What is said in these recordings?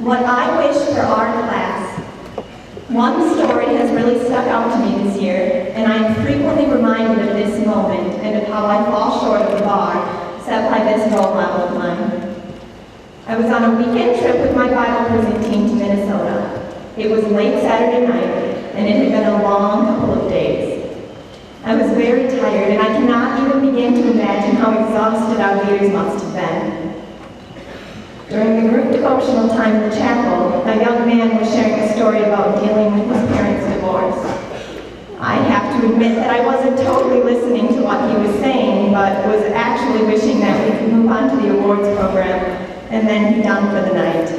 What I wish for our class. One story has really stuck out to me this year, and I am frequently reminded of this moment and of how I fall short of the bar set by this role model of mine. I was on a weekend trip with my Bible cruising team to Minnesota. It was late Saturday night, and it had been a long couple of days. I was very tired, and I cannot even begin to imagine how exhausted our leaders must have been. During the group devotional time in the chapel, a young man was sharing a story about dealing with his parents' divorce. I have to admit that I wasn't totally listening to what he was saying, but was actually wishing that we could move on to the awards program and then be done for the night.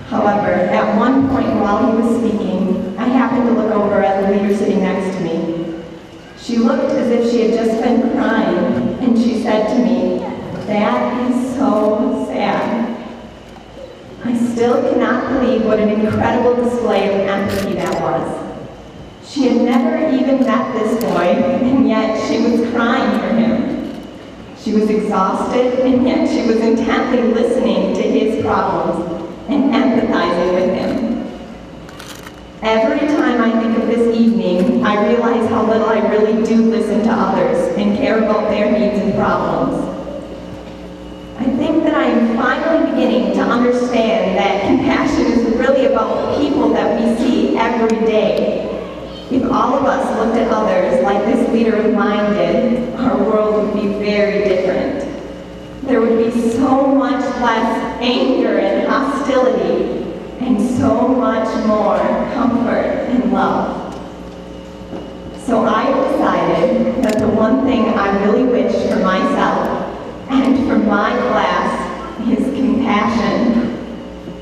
However, at one point while he was speaking, I happened to look over at the leader sitting next to me. She looked as if she had just been crying, and she said to me, "That is so sad." I still cannot believe what an incredible display of empathy that was. She had never even met this boy, and yet she was crying for him. She was exhausted, and yet she was intently listening to his problems and empathizing with him. Every time I think of this evening, I realize how little I really do listen to others and care about their needs and problems. I think that I am finally beginning to understand that compassion is really about the people that we see every day. If all of us looked at others like this leader of mine did, our world would be very different. There would be so much less anger and hostility, and so much more comfort and love. So I decided that the one thing I really wish for myself and for my class is compassion.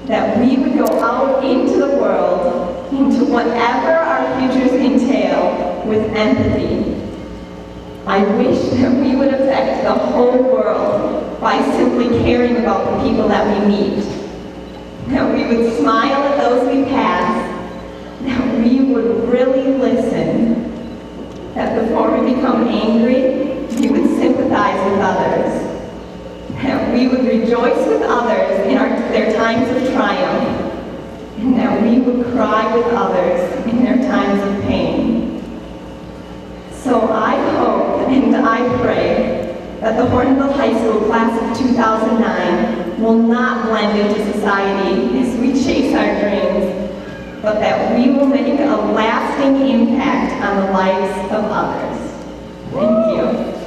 That we would go out into the world, into whatever our futures entail, with empathy. I wish that we would affect the whole world by simply caring about the people that we meet. That we would smile at those we pass. That we would really listen. That before we become angry, we would sympathize with others. That we would rejoice with others in their times of triumph, and that we would cry with others in their times of pain. So I hope and I pray that the Hornville High School class of 2009 will not blend into society as we chase our dreams, but that we will make a lasting impact on the lives of others. Thank you.